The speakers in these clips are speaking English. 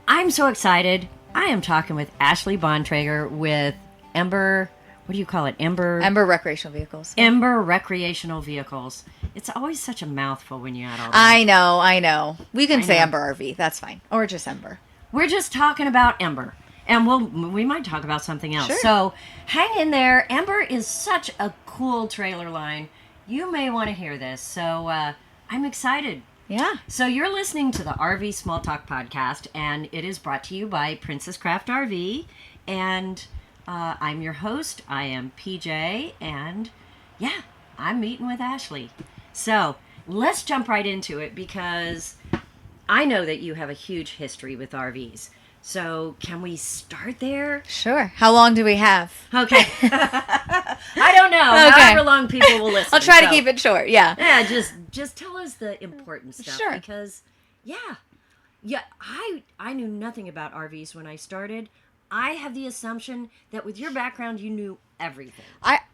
I'm so excited. I am talking with Ashley Bontrager with Ember, what do you call it? Ember Recreational Vehicles. Ember Recreational Vehicles. It's always such a mouthful when you add all that. I know. We can say Ember RV. That's fine. Or just Ember. We're just talking about Ember. And we might talk about something else. Sure. So hang in there. Ember is such a cool trailer line. You may want to hear this. So I'm excited. Yeah. So you're listening to the RV Small Talk podcast, and it is brought to you by Princess Craft RV. And I'm your host. I am PJ. And yeah, I'm meeting with Ashley. So let's jump right into it because I know that you have a huge history with RVs. So can we start there? Sure. How long do we have? Okay. I don't know. Okay. However long people will listen. I'll try to keep it short. Yeah. Yeah, just tell us the important stuff. Sure. Because, yeah, I knew nothing about RVs when I started. I have the assumption that with your background, you knew everything.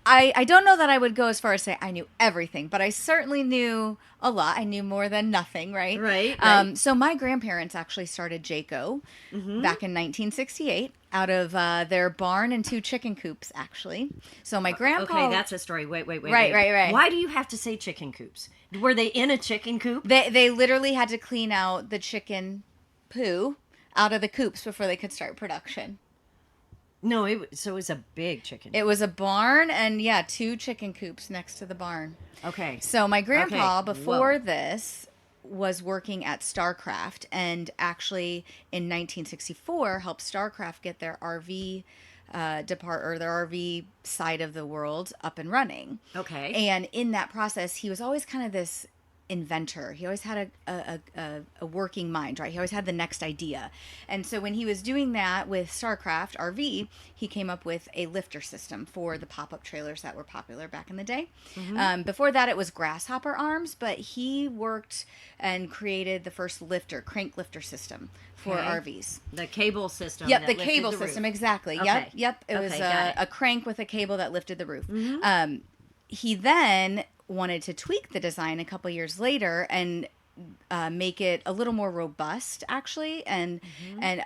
I don't know that I would go as far as say I knew everything, but I certainly knew a lot. I knew more than nothing, right? Right. So my grandparents actually started Jayco back in 1968 out of their barn and 2 chicken coops, actually. So my grandpa... Okay, that's a story. Wait. Right. Why do you have to say chicken coops? Were they in a chicken coop? They literally had to clean out the chicken poo out of the coops before they could start production. No, it was a big chicken. It was a barn and 2 chicken coops next to the barn. Okay. So my grandpa before Whoa. this was working at StarCraft and actually in 1964 helped StarCraft get their RV their RV side of the world up and running. Okay. And in that process, he was always kind of this inventor. He always had a working mind, right? He always had the next idea. And so when he was doing that with StarCraft RV, he came up with a lifter system for the pop-up trailers that were popular back in the day. Mm-hmm. Before that, it was grasshopper arms, but he worked and created the first crank lifter system for RVs. The cable system. Yep, the cable system, exactly. Okay. Yep. It was a crank with a cable that lifted the roof. Mm-hmm. He then wanted to tweak the design a couple years later and make it a little more robust, actually, and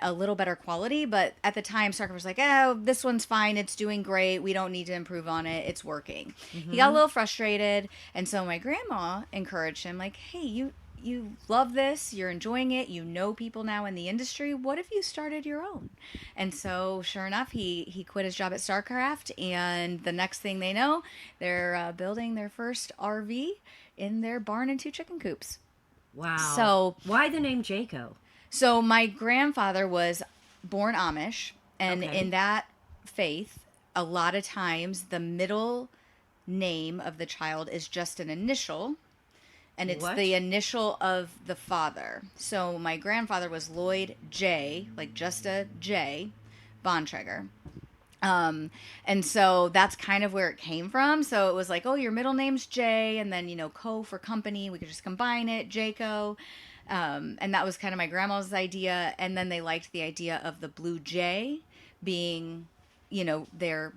a little better quality. But at the time, StarCraft was like, "Oh, this one's fine. It's doing great. We don't need to improve on it. It's working." He got a little frustrated, and so my grandma encouraged him, like, "Hey, you love this. You're enjoying it. You know people now in the industry. What if you started your own?" And so, sure enough, he quit his job at StarCraft, and the next thing they know, they're building their first RV in their barn and 2 chicken coops. Wow. So why the name Jayco? So my grandfather was born Amish, and in that faith, a lot of times the middle name of the child is just an initial. And it's the initial of the father. So my grandfather was Lloyd J, like just a J, Bontrager. And so that's kind of where it came from. So it was like, oh, your middle name's J, and then, co for company. We could just combine it, Jayco. And that was kind of my grandma's idea. And then they liked the idea of the blue J being... their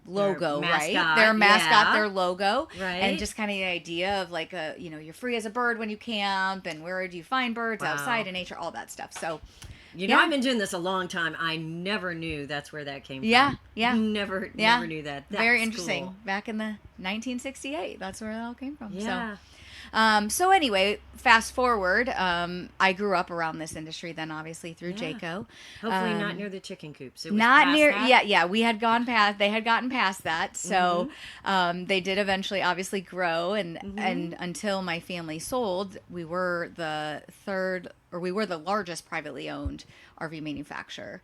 logo, mascot, right? Their mascot, their logo. Right. And just kind of the idea of like, you're free as a bird when you camp, and where do you find birds outside in nature, all that stuff. So, I've been doing this a long time. I never knew that's where that came from. Yeah. Never knew that. That's very interesting. Cool. Back in the 1968, that's where it all came from. Yeah. So anyway, fast forward, I grew up around this industry then obviously through Jayco. Hopefully not near the chicken coops. It was not near, that? yeah, we had gone past, they had gotten past that. So, they did eventually obviously grow and until my family sold, we were the largest privately owned RV manufacturer.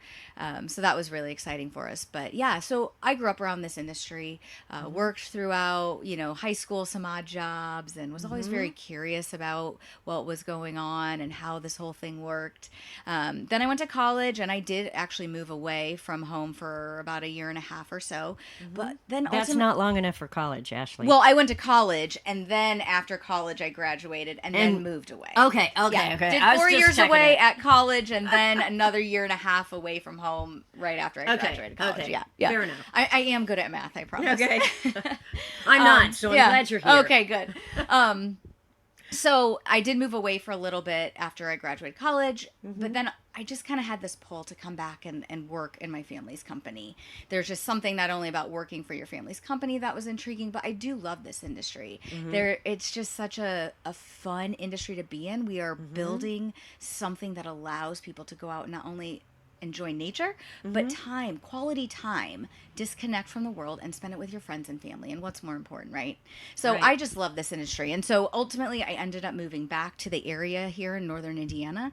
So that was really exciting for us. But yeah, so I grew up around this industry, worked throughout, high school, some odd jobs, and was always very curious about what was going on and how this whole thing worked. Then I went to college, and I did actually move away from home for about 1.5 years or so. But then that's not long enough for college, Ashley. Well, I went to college, and then after college, I graduated and then moved away. Okay. Did 4 years away at college, and then another 1.5 years away from home right after I graduated college. Okay. Yeah. Fair enough. I am good at math, I promise. Okay. I'm not, so I'm glad you're here. Okay, good. So I did move away for a little bit after I graduated college, Mm-hmm. but then I just kind of had this pull to come back and work in my family's company. There's just something not only about working for your family's company that was intriguing, but I do love this industry. Mm-hmm. It's just such a fun industry to be in. We are Mm-hmm. building something that allows people to go out and not only enjoy nature, Mm-hmm. but time, quality time, disconnect from the world and spend it with your friends and family. And what's more important, right? So Right. I just love this industry. And so ultimately, I ended up moving back to the area here in northern Indiana.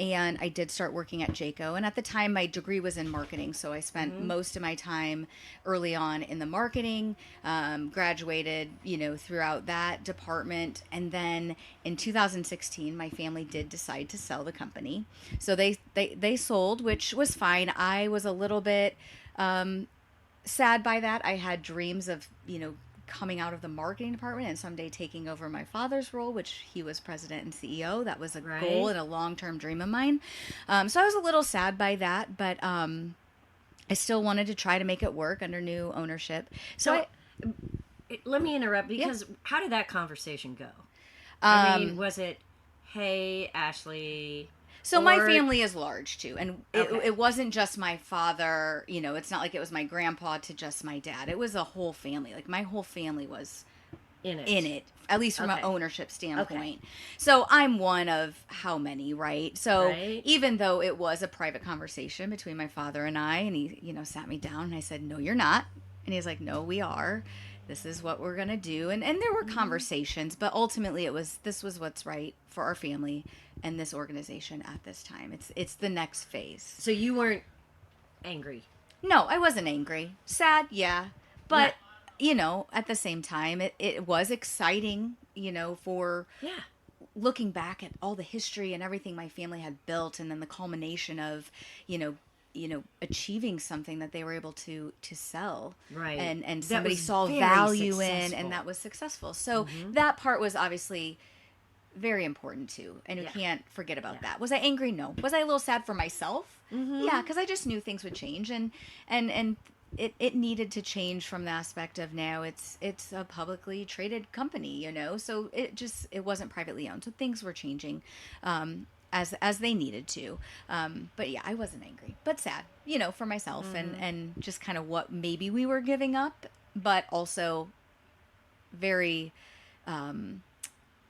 And I did start working at Jayco. And at the time, my degree was in marketing. So I spent most of my time early on in the marketing, graduated, throughout that department. And then in 2016, my family did decide to sell the company. So they sold, which was fine. I was a little bit sad by that. I had dreams of, coming out of the marketing department and someday taking over my father's role, which he was president and CEO. That was a goal and a long-term dream of mine. So I was a little sad by that, but I still wanted to try to make it work under new ownership. So let me interrupt because how did that conversation go? I mean, was it, hey, Ashley? So my family is large too, and it wasn't just my father. It's not like it was my grandpa to just my dad. It was a whole family. Like my whole family was in it, at least from an ownership standpoint. So I'm one of how many, right? So even though it was a private conversation between my father and I, and he, sat me down and I said, "No, you're not," and he's like, "No, we are. This is what we're gonna do." And there were conversations, but ultimately this was what's right for our family and this organization at this time. It's the next phase. So you weren't angry? No, I wasn't angry. Sad, yeah. But at the same time it was exciting, for looking back at all the history and everything my family had built, and then the culmination of, achieving something that they were able to sell, right? And somebody saw value successful. in, and that was successful. So that part was obviously very important too, and we can't forget about that. Was I angry? No. Was I a little sad for myself? Yeah, because I just knew things would change, and it needed to change from the aspect of now it's a publicly traded company, so it wasn't privately owned, so things were changing as they needed to. But yeah, I wasn't angry, but sad, for myself, and just kind of what maybe we were giving up, but also very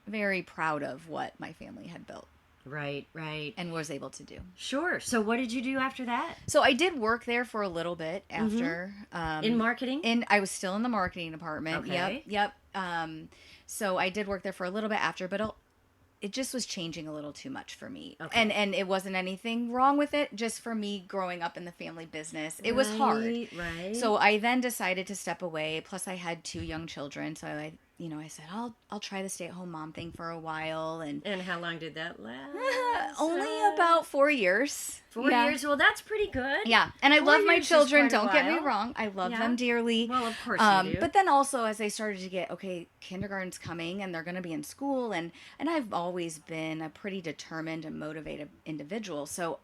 very proud of what my family had built. Right. And was able to do. Sure. So what did you do after that? So I did work there for a little bit after. In marketing? I was still in the marketing department. Okay. Yep. So I did work there for a little bit after, but it just was changing a little too much for me. Okay. And it wasn't anything wrong with it, just for me growing up in the family business. It was hard. Right. So I then decided to step away. Plus I had 2 young children, so I said I'll try the stay-at-home mom thing for a while. And how long did that last? Only about 4 years. 4 years? Well, that's pretty good. Yeah, and I love my children. Don't get me wrong. I love them dearly. Well, of course you do. But then also as I started to get, kindergarten's coming and they're going to be in school. And I've always been a pretty determined and motivated individual. So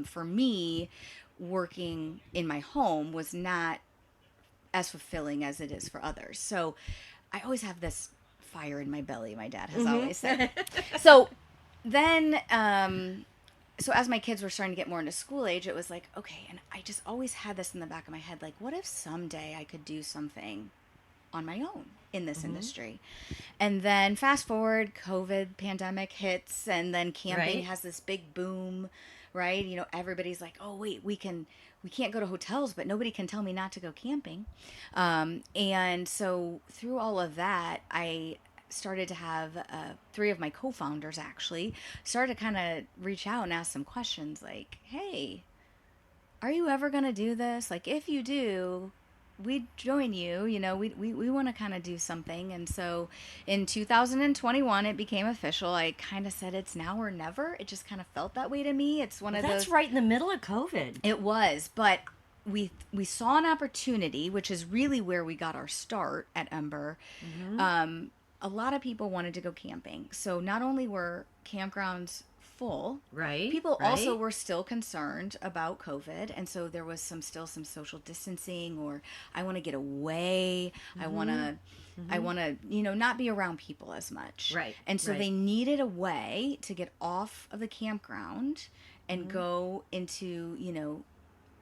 for me, working in my home was not as fulfilling as it is for others. So I always have this fire in my belly, my dad has always said. So then, so as my kids were starting to get more into school age, it was like, okay, and I just always had this in the back of my head, like, what if someday I could do something on my own in this industry? And then fast forward, COVID pandemic hits, and then camping has this big boom, right? Everybody's like, oh, wait, we can't go to hotels, but nobody can tell me not to go camping. And so through all of that, I started to have 3 of my co-founders actually started to kind of reach out and ask some questions like, hey, are you ever going to do this? Like, if you do, we'd join you, we want to kind of do something. And so in 2021, it became official. I kind of said it's now or never. It just kind of felt that way to me. It's one of those. That's right in the middle of COVID. It was, but we saw an opportunity, which is really where we got our start at Ember. A lot of people wanted to go camping. So not only were campgrounds full. Right. People right. also were still concerned about COVID. And so there was still some social distancing, or I want to get away. I want to, not be around people as much. Right. And so they needed a way to get off of the campground and go into,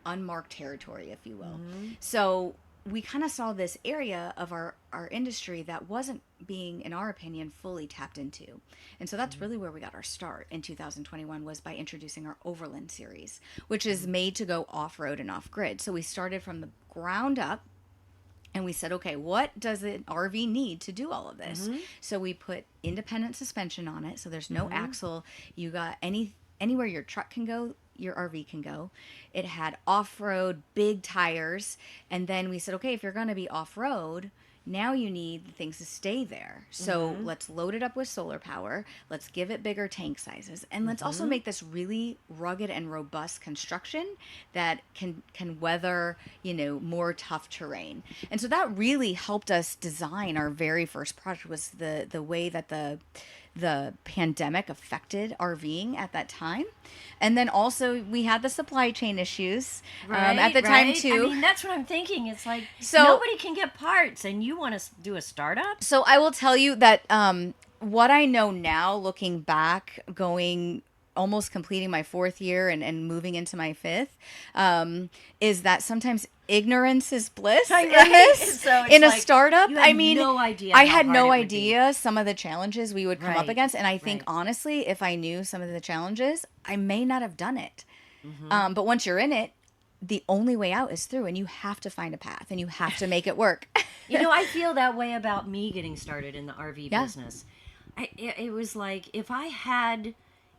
unmarked territory, if you will. So we kind of saw this area of our industry that wasn't being, in our opinion, fully tapped into. And so that's really where we got our start in 2021, was by introducing our Overland series, which is made to go off-road and off-grid. So we started from the ground up, and we said, okay, what does an RV need to do all of this? So we put independent suspension on it, so there's no axle. You got anywhere your truck can go, your RV can go. It had off-road, big tires. And then we said, okay, if you're going to be off-road, now you need the things to stay there. So let's load it up with solar power. Let's give it bigger tank sizes. And let's also make this really rugged and robust construction that can weather, more tough terrain. And so that really helped us design our very first project, was the way that the pandemic affected RVing at that time. And then also we had the supply chain issues at the time too. I mean, that's what I'm thinking. It's like, nobody can get parts, and you want to do a startup? So I will tell you that what I know now, looking back, almost completing my 4th year and moving into my 5th, is that sometimes ignorance is bliss in this. So in a startup. You had no idea. I had no idea some of the challenges we would come up against. And I think, honestly, if I knew some of the challenges, I may not have done it. But once you're in it, the only way out is through, and you have to find a path, and you have to make it work. I feel that way about me getting started in the RV business. It was like, if I had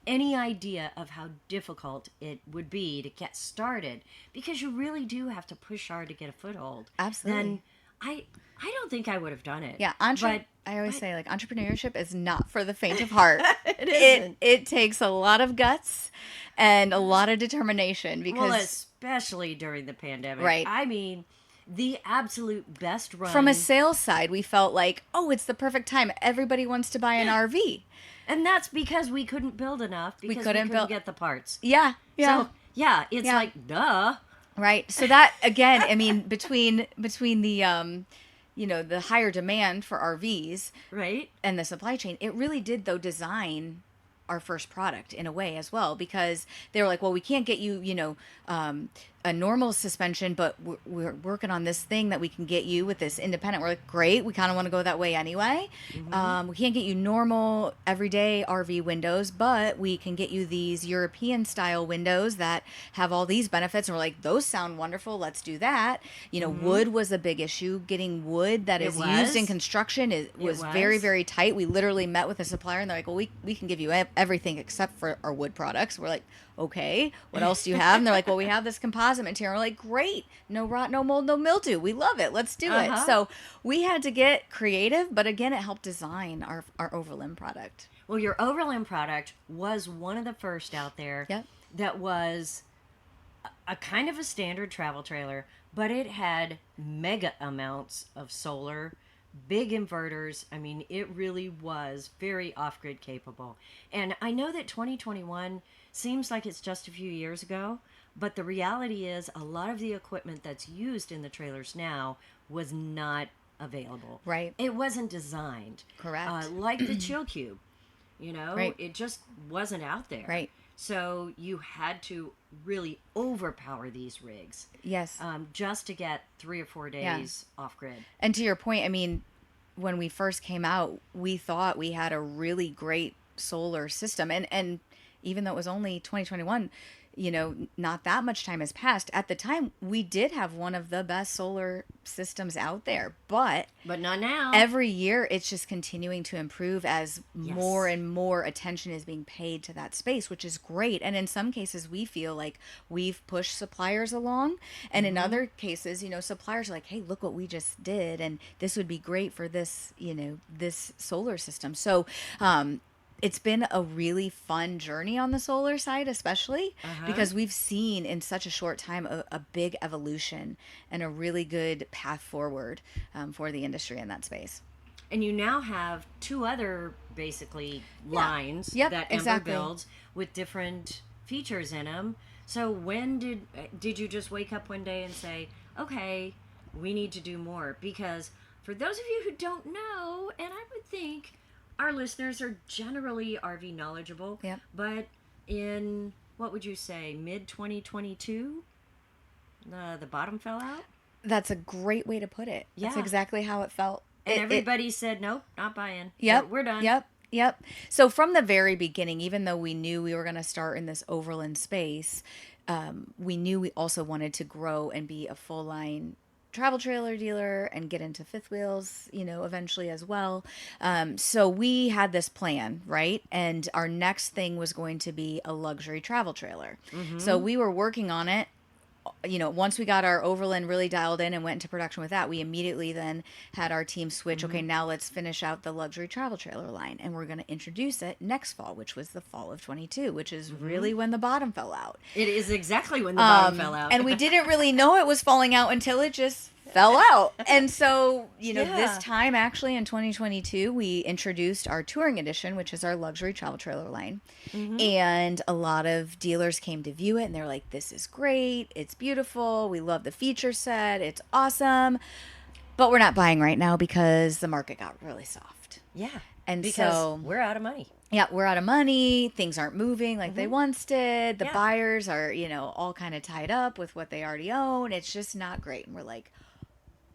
any idea of how difficult it would be to get started, because you really do have to push hard to get a foothold. Absolutely. Then I don't think I would have done it. Yeah, I always say, entrepreneurship is not for the faint of heart. It isn't. It takes a lot of guts and a lot of determination, because especially during the pandemic. Right. I mean, the absolute best run. From a sales side, we felt like, it's the perfect time. Everybody wants to buy an RV. And that's because we couldn't build enough, because we couldn't get the parts. Yeah. So, it's like, duh. Right. So that, again, I mean, between the, the higher demand for RVs, right, and the supply chain, it really did, though, design our first product in a way as well, because they were like, well, we can't get you, a normal suspension, but we're working on this thing that we can get you with this independent. We're like, great, we kind of want to go that way anyway. We can't get you normal everyday RV windows, but we can get you these European style windows that have all these benefits. And we're like, those sound wonderful, let's do that. Wood was a big issue. Getting wood that is used in construction was very, very tight. We literally met with a supplier, and they're like, well, we can give you everything except for our wood products. We're like, okay, what else do you have? And they're like, well, we have this composite material. We're like, great, no rot, no mold, no mildew. We love it. Let's do it. So we had to get creative, but again, it helped design our Overland product. Well, your Overland product was one of the first out there that was a kind of a standard travel trailer, but it had mega amounts of solar, big inverters. I mean, it really was very off-grid capable. And I know that 2021 seems like it's just a few years ago, but the reality is a lot of the equipment that's used in the trailers now was not available. Right. It wasn't designed. Correct. Like the Chill Cube, Right. It just wasn't out there. Right. So you had to really overpower these rigs. Yes. Just to get 3 or 4 days off grid. And to your point, I mean, when we first came out, we thought we had a really great solar system, and even though it was only 2021, not that much time has passed. At the time, we did have one of the best solar systems out there, but not now. Every year, it's just continuing to improve as more and more attention is being paid to that space, which is great. And in some cases, we feel like we've pushed suppliers along, and in other cases, suppliers are like, hey, look what we just did, and this would be great for this, this solar system. So, it's been a really fun journey on the solar side, especially because we've seen in such a short time a big evolution and a really good path forward for the industry in that space. And you now have 2 other basically lines Yep, that Ember exactly. builds with different features in them. So when did you just wake up one day and say, okay, we need to do more? Because for those of you who don't know, and I would think our listeners are generally RV knowledgeable, Yep. but in, what would you say, mid 2022, the bottom fell out? That's a great way to put it. That's Yeah. exactly how it felt. And everybody said, nope, not buying. Yep. We're done. Yep. So from the very beginning, even though we knew we were going to start in this overland space, we knew we also wanted to grow and be a full line travel trailer dealer and get into fifth wheels, eventually as well. So we had this plan, right? And our next thing was going to be a luxury travel trailer. So we were working on it. Once we got our overland really dialed in and went into production with that, we immediately then had our team switch. Okay, now let's finish out the luxury travel trailer line, and we're going to introduce it next fall, which was the fall of 22, which is really when the bottom fell out. It is exactly when the bottom fell out. And we didn't really know it was falling out until it just fell out. And so, this time actually in 2022, we introduced our touring edition, which is our luxury travel trailer line. And a lot of dealers came to view it and they're like, this is great. It's beautiful. We love the feature set. It's awesome. But we're not buying right now because the market got really soft. Yeah. And because so we're out of money. Yeah, we're out of money. Things aren't moving like they once did. The buyers are, all kind of tied up with what they already own. It's just not great. And we're like,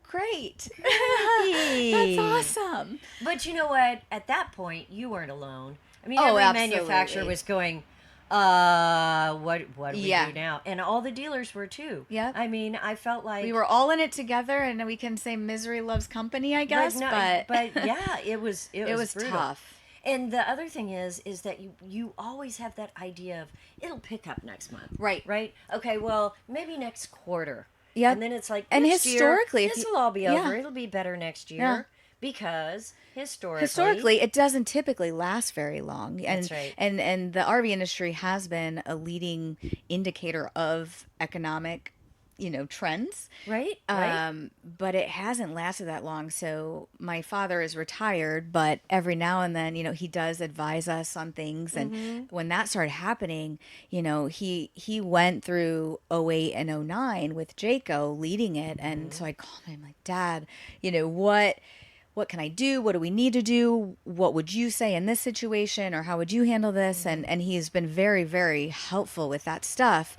great. That's awesome. But you know what? At that point, you weren't alone. I mean, Oh, every absolutely. manufacturer was going, what do we do now? And all the dealers were too. Yep. I mean, I felt like We were all in it together, and we can say misery loves company, I guess. but yeah, it was brutal. Tough. And the other thing is that you always have that idea of it'll pick up next month. Right? Okay, well, maybe next quarter. Yeah. And then it's like, and next historically, year, this will all be over. It'll be better next year. Yeah. Because historically it doesn't typically last very long. And, that's right. And the RV industry has been a leading indicator of economic, trends. Right. But it hasn't lasted that long. So my father is retired, but every now and then, he does advise us on things. And when that started happening, he went through 08 and 09 with Jayco leading it. And so I called him like, Dad, what can I do? What do we need to do? What would you say in this situation? Or how would you handle this? And he's been very, very helpful with that stuff.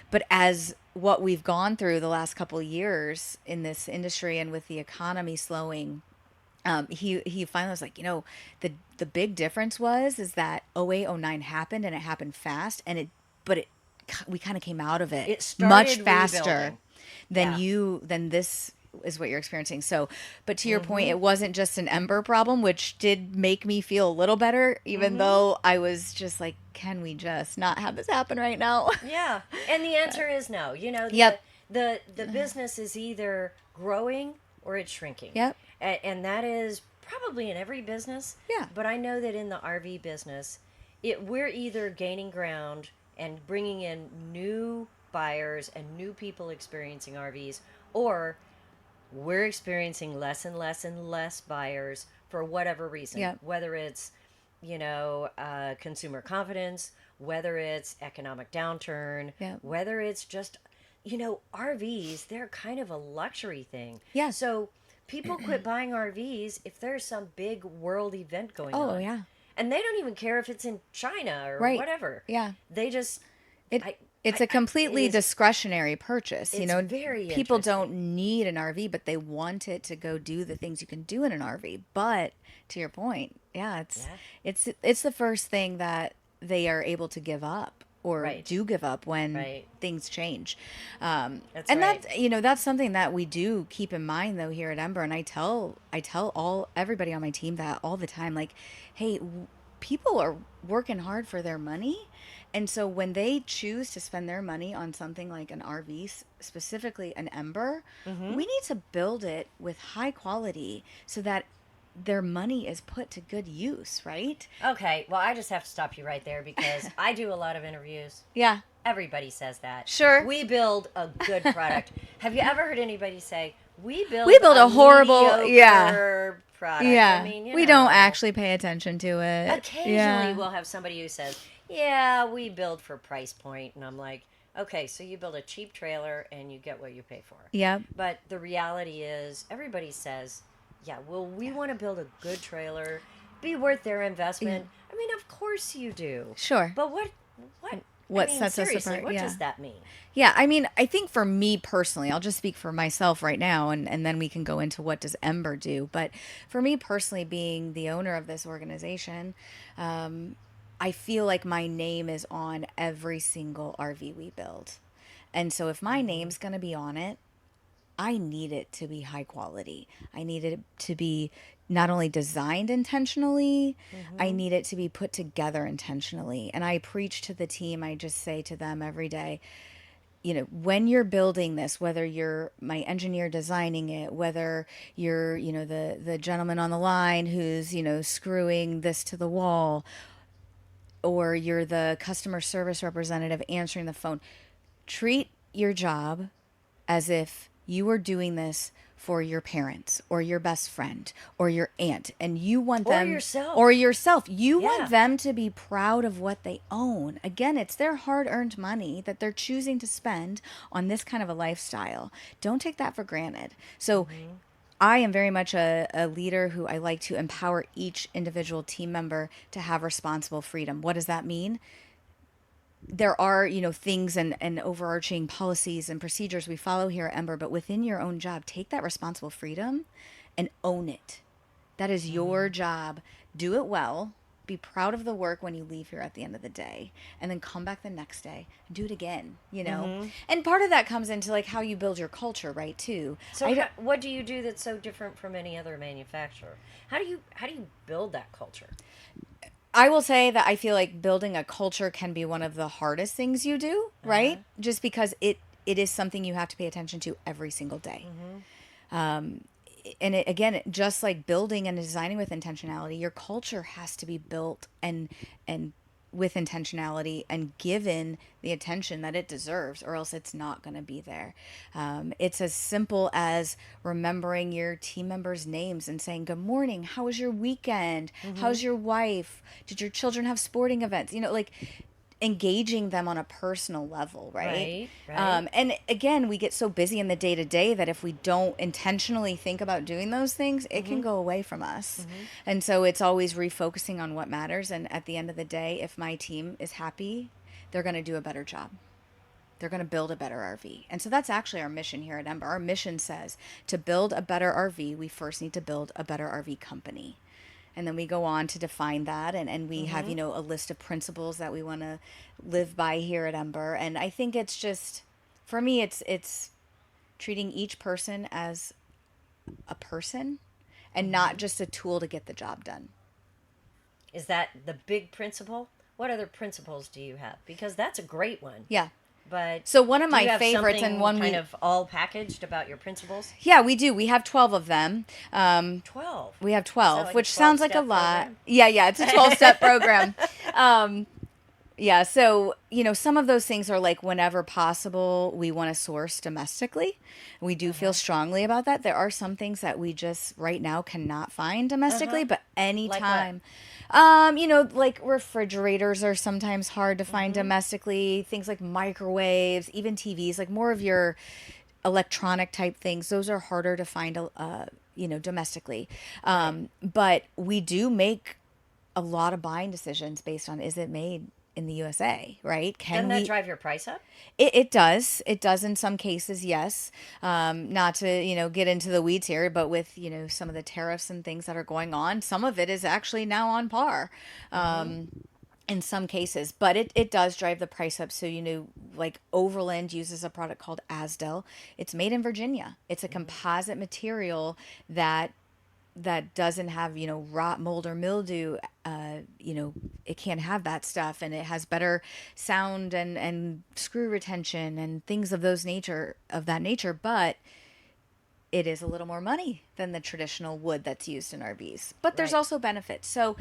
But as what we've gone through the last couple of years in this industry and with the economy slowing, he finally was like, the big difference is that 08, 09 happened and it happened fast, and we kind of came out of it much faster than this is what you're experiencing. So, but to your point, it wasn't just an Ember problem, which did make me feel a little better, even though I was just like, can we just not have this happen right now? Yeah. And the answer is no. The business is either growing or it's shrinking. Yep. And that is probably in every business. Yeah. But I know that in the RV business, we're either gaining ground and bringing in new buyers and new people experiencing RVs, or we're experiencing less and less and less buyers for whatever reason. Yep. Whether it's, consumer confidence, whether it's economic downturn, Yep. whether it's just, RVs, they're kind of a luxury thing. Yeah. So people quit buying RVs if there's some big world event going on. Oh, yeah. And they don't even care if it's in China or whatever. Yeah. They just... It's a completely discretionary purchase. It's very people interesting. don't need an RV, but they want it to go do the things you can do in an RV. But to your point, it's the first thing that they are able to give up or do give up when things change. That's something that we do keep in mind though here at Ember, and I tell everybody on my team that all the time, like, hey, people are working hard for their money. And so when they choose to spend their money on something like an RV, specifically an Ember, we need to build it with high quality so that their money is put to good use, right? Okay, well, I just have to stop you right there because I do a lot of interviews. Yeah. Everybody says that. Sure. We build a good product. Have you ever heard anybody say, We build a horrible, product. Yeah. I mean, we don't actually pay attention to it. Occasionally we'll have somebody who says, yeah, we build for price point. And I'm like, okay, so you build a cheap trailer and you get what you pay for. Yep. But the reality is everybody says, yeah, well, we want to build a good trailer, be worth their investment. I mean, of course you do. Sure. But what sets us apart? What does that mean? Yeah, I mean, I think for me personally, I'll just speak for myself right now, and then we can go into what does Ember do. But for me personally, being the owner of this organization, I feel like my name is on every single RV we build. And so if my name's going to be on it, I need it to be high quality. I need it to be not only designed intentionally, I need it to be put together intentionally. And I preach to the team, I just say to them every day, you know, when you're building this, whether you're my engineer designing it, whether you're, you know, the gentleman on the line who's, you know, screwing this to the wall, or you're the customer service representative answering the phone, treat your job as if you were doing this for your parents or your best friend or your aunt, and you want them or yourself. You want them to be proud of what they own. Again, it's their hard-earned money that they're choosing to spend on this kind of a lifestyle. Don't take that for granted. So I am very much a leader who I like to empower each individual team member to have responsible freedom. What does that mean? There are, you know, things and overarching policies and procedures we follow here at Ember, but within your own job, take that responsible freedom and own it. That is your job. Do it well. Be proud of the work when you leave here at the end of the day, and then come back the next day and do it again, you know? And part of that comes into like how you build your culture, right, too. So what do you do that's so different from any other manufacturer? How do you build that culture? I will say that I feel like building a culture can be one of the hardest things you do, right? Just because it is something you have to pay attention to every single day. And again, just like building and designing with intentionality, your culture has to be built and with intentionality and given the attention that it deserves, or else it's not going to be there. It's as simple as remembering your team members' names and saying, good morning, how was your weekend? How's your wife? Did your children have sporting events? You know, like engaging them on a personal level, right? And again, we get so busy in the day-to-day that if we don't intentionally think about doing those things, it can go away from us. And so it's always refocusing on what matters. And at the end of the day, if my team is happy, they're going to do a better job. They're going to build a better RV. And so that's actually our mission here at Ember. Our mission says to build a better RV, we first need to build a better RV company. And then we go on to define that. And we have, you know, a list of principles that we want to live by here at Ember. And I think it's just, for me, it's treating each person as a person and not just a tool to get the job done. Is that the big principle? What other principles do you have? Because that's a great one. Yeah. But so one of my favorites, and one kind of all packaged about your principles. Yeah, we do. We have 12 of them. 12. We have 12, like which sounds like a lot. program? Yeah, it's a 12-step program. Yeah, so, you know, some of those things are like whenever possible, we want to source domestically. We do feel strongly about that. There are some things that we just right now cannot find domestically, but anytime. You know, like refrigerators are sometimes hard to find domestically. Things like microwaves, even TVs, like more of your electronic type things. Those are harder to find, you know, domestically. But we do make a lot of buying decisions based on, is it made in the USA, right? Doesn't that drive your price up? It does. It does in some cases, yes. Not to, you know, get into the weeds here, but with, you know, some of the tariffs and things that are going on, some of it is actually now on par in some cases. But it does drive the price up. So, you know, like Overland uses a product called Asdel. It's made in Virginia. It's a composite material that doesn't have, you know, rot, mold, or mildew. You know, it can't have that stuff, and it has better sound and screw retention and things of that nature, but it is a little more money than the traditional wood that's used in RVs. But there's also benefits. So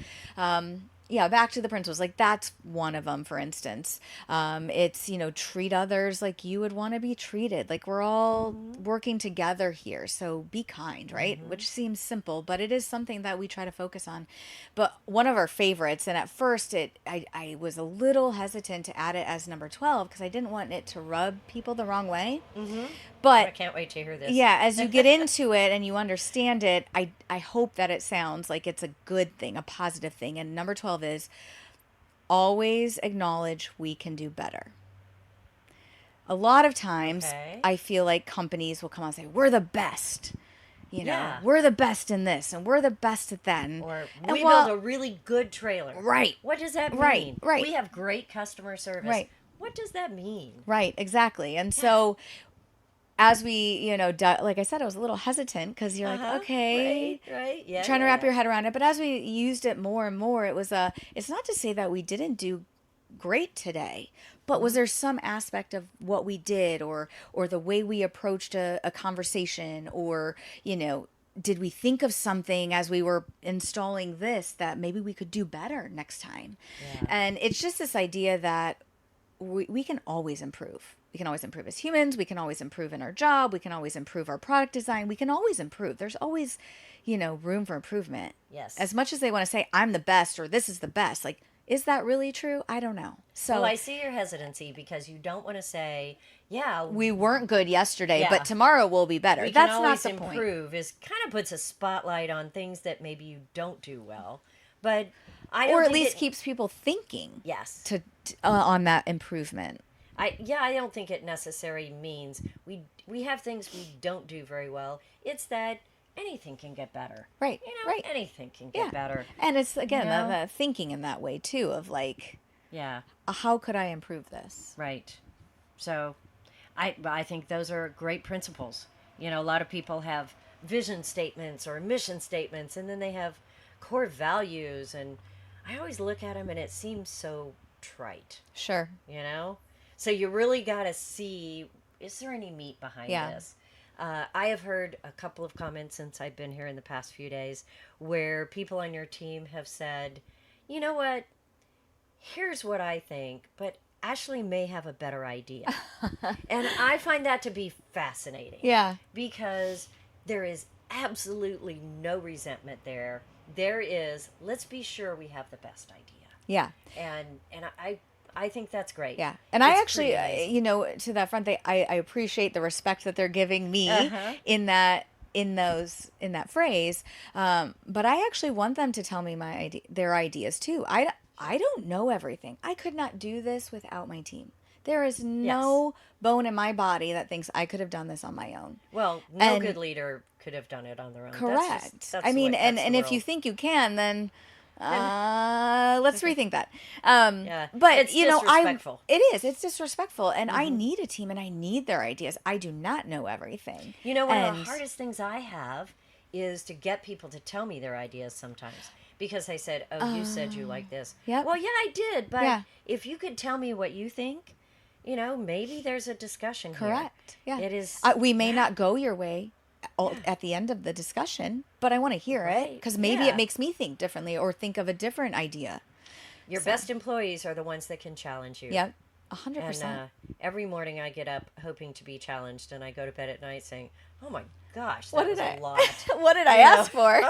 yeah, back to the principles. Like that's one of them, for instance. It's, treat others like you would want to be treated. Like we're all working together here. So be kind, right? Which seems simple, but it is something that we try to focus on. But one of our favorites, and at first I was a little hesitant to add it as number 12 because I didn't want it to rub people the wrong way. But I can't wait to hear this. yeah, as you get into it and you understand it, I hope that it sounds like it's a good thing, a positive thing. And number 12 is always acknowledge we can do better. A lot of times I feel like companies will come out and say, we're the best. We're the best in this and we're the best at that. Or we build a really good trailer. Right. What does that mean? Right. We have great customer service. Right. What does that mean? Right, exactly. And so as we, like I said, I was a little hesitant because you're like, okay, right, yeah, trying to wrap your head around it. But as we used it more and more, it's not to say that we didn't do great today, but was there some aspect of what we did or the way we approached a conversation or, did we think of something as we were installing this that maybe we could do better next time? Yeah. And it's just this idea that we can always improve. We can always improve as humans. We can always improve in our job. We can always improve our product design. We can always improve. There's always, room for improvement. Yes. As much as they want to say, I'm the best or this is the best. Like, is that really true? I don't know. So well, I see your hesitancy because you don't want to say, yeah, we weren't good yesterday, but tomorrow we'll be better. That's not the point. Improve is kind of puts a spotlight on things that maybe you don't do well, but or at least keeps people thinking. Yes. To on that improvement. I don't think it necessarily means we have things we don't do very well. It's that anything can get better. Right. Right. Anything can get better. And it's again the thinking in that way too of like, how could I improve this? Right. So, I think those are great principles. A lot of people have vision statements or mission statements, and then they have core values, and I always look at them and it seems so trite. Sure. So you really got to see, is there any meat behind this? I have heard a couple of comments since I've been here in the past few days where people on your team have said, you know what, here's what I think, but Ashley may have a better idea. And I find that to be fascinating. Yeah. Because there is absolutely no resentment there. There is, let's be sure we have the best idea. Yeah. And I think that's great. Yeah. And I actually, to that front, I appreciate the respect that they're giving me in that phrase. But I actually want them to tell me their ideas too. I don't know everything. I could not do this without my team. There is no bone in my body that thinks I could have done this on my own. Well, no good leader could have done it on their own. Correct. That's and if you think you can, then let's rethink that. But it's disrespectful. It's disrespectful, and I need a team, and I need their ideas. I do not know everything. One of the hardest things I have is to get people to tell me their ideas sometimes. Because I said, you said you like this. Yep. Well, yeah, I did. But if you could tell me what you think, maybe there's a discussion here. Correct. Yeah. It is. We may not go your way at the end of the discussion, but I want to hear it because maybe it makes me think differently or think of a different idea. Your best employees are the ones that can challenge you. Yep. 100%. And every morning I get up hoping to be challenged, and I go to bed at night saying, oh my gosh, that was a lot. What did I ask for?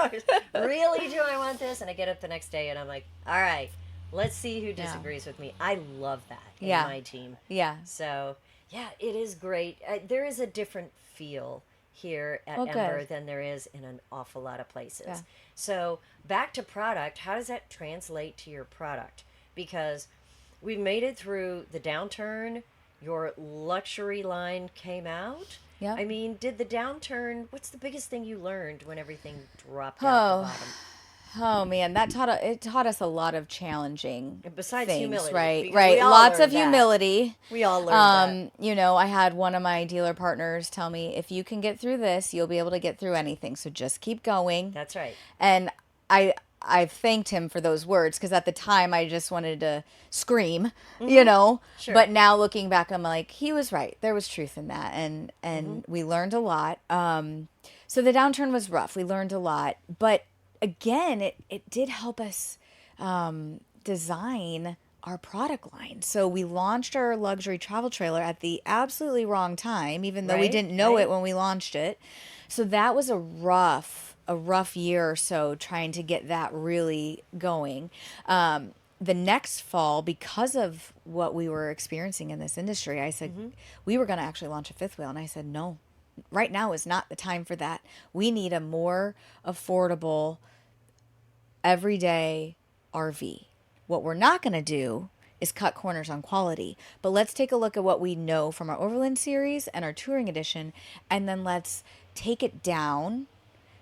Really, do I want this? And I get up the next day and I'm like, all right, let's see who disagrees with me. I love that in my team. Yeah. So, it is great. There is a different feel here at Ember than there is in an awful lot of places. Yeah. So, back to product, how does that translate to your product? Because we've made it through the downturn. Your luxury line came out. Yeah. I mean, did the downturn, what's the biggest thing you learned when everything dropped out the bottom? Oh man, it taught us a lot of challenging besides things, humility, right. Lots of humility. We all learned that. I had one of my dealer partners tell me, if you can get through this, you'll be able to get through anything. So just keep going. That's right. And I've thanked him for those words because at the time I just wanted to scream, Sure. But now looking back, I'm like, he was right. There was truth in that. And we learned a lot. So the downturn was rough. We learned a lot. But again, it did help us design our product line. So we launched our luxury travel trailer at the absolutely wrong time, even though we didn't know it when we launched it. So that was a rough year or so trying to get that really going. The next fall, because of what we were experiencing in this industry, I said, we were going to actually launch a fifth wheel. And I said, no, right now is not the time for that. We need a more affordable, everyday RV. What we're not going to do is cut corners on quality. But let's take a look at what we know from our Overland series and our Touring Edition, and then let's take it down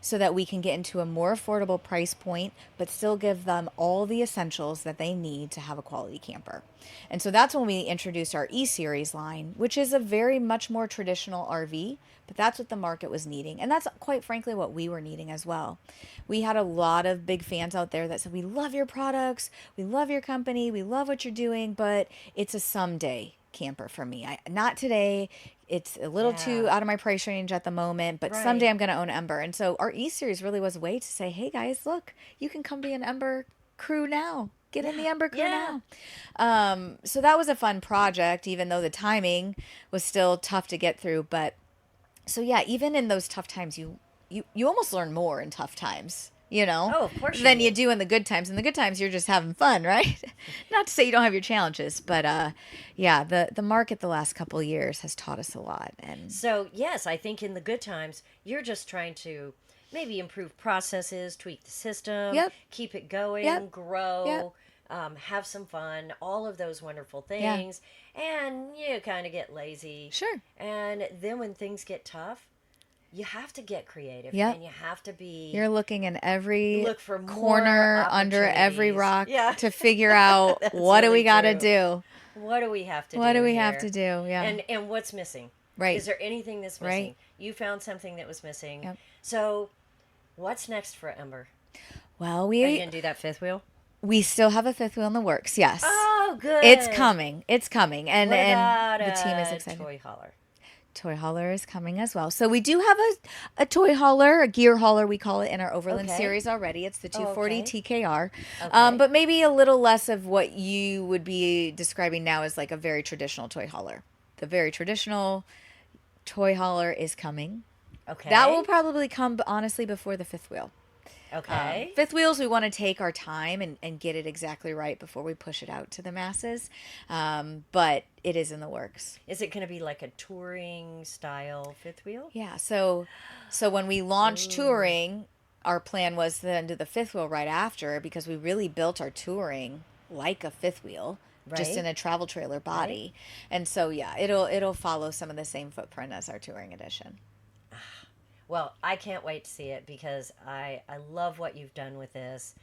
so that we can get into a more affordable price point, but still give them all the essentials that they need to have a quality camper. And so that's when we introduced our E-Series line, which is a very much more traditional RV, but that's what the market was needing. And that's quite frankly what we were needing as well. We had a lot of big fans out there that said, we love your products, we love your company, we love what you're doing, but it's a someday camper for me. Not today. It's a little too out of my price range at the moment, but someday I'm going to own Ember. And so our E-Series really was a way to say, hey guys, look, you can come be an Ember crew now. Get in the Ember crew now. So that was a fun project, even though the timing was still tough to get through. But so yeah, even in those tough times, you almost learn more in tough times. Of course than you do in the good times. In the good times, you're just having fun, right? Not to say you don't have your challenges, but the market the last couple of years has taught us a lot. And so, yes, I think in the good times, you're just trying to maybe improve processes, tweak the system, keep it going, grow, have some fun, all of those wonderful things. And you kind of get lazy. Sure. And then when things get tough, you have to get creative, and you have to be... You're looking in every look for corner, under every rock to figure out what do we got to do? What do we have to do? What do we have to do? Yeah. And what's missing? Right. Is there anything that's missing? Right. You found something that was missing. Yep. So what's next for Ember? Well, Are you going to do that fifth wheel? We still have a fifth wheel in the works, yes. Oh, good. It's coming. It's coming. And, what about the team is excited. Toy hauler? Toy hauler is coming as well. So we do have a toy hauler, a gear hauler, we call it, in our Overland series already. It's the 240 TKR. But maybe a little less of what you would be describing now as like a very traditional toy hauler. The very traditional toy hauler is coming. Okay. That will probably come, honestly, before the fifth wheel. Okay. Fifth wheels, we want to take our time and get it exactly right before we push it out to the masses. But it is in the works. Is it going to be like a touring style fifth wheel? Yeah. So when we launched touring, our plan was to then do the fifth wheel right after, because we really built our touring like a fifth wheel, just in a travel trailer body. And so, yeah, it'll follow some of the same footprint as our touring edition. Well, I can't wait to see it, because I love what you've done with this.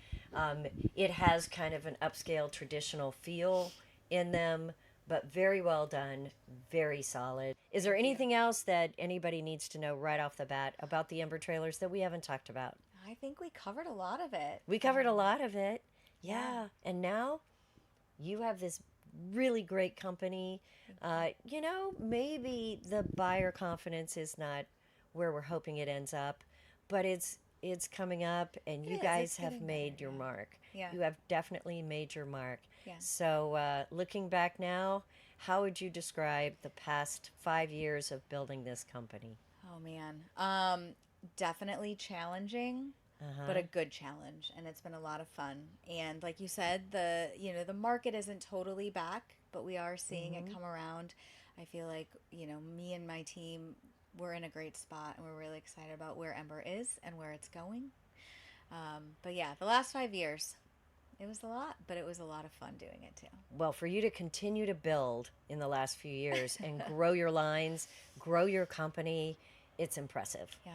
It has kind of an upscale traditional feel in them, but very well done, very solid. Is there anything else that anybody needs to know right off the bat about the Ember trailers that we haven't talked about? I think we covered a lot of it. We covered a lot of it. Yeah. And now you have this really great company. Maybe the buyer confidence is not where we're hoping it ends up, but it's coming up, and you guys have made your mark. Yeah. You have definitely made your mark. Yeah. So looking back now, how would you describe the past 5 years of building this company? Oh man, definitely challenging, but a good challenge, and it's been a lot of fun. And like you said, the market isn't totally back, but we are seeing it come around. I feel like me and my team, we're in a great spot, and we're really excited about where Ember is and where it's going. But yeah, the last 5 years, it was a lot, but it was a lot of fun doing it too. Well, for you to continue to build in the last few years and grow your lines, grow your company, it's impressive. Yeah.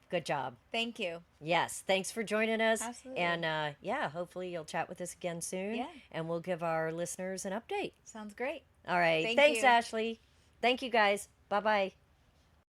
Good job. Thank you. Yes. Thanks for joining us. Absolutely. And hopefully you'll chat with us again soon. Yeah. And we'll give our listeners an update. Sounds great. All right. Thanks, Ashley. Thank you, guys. Bye-bye.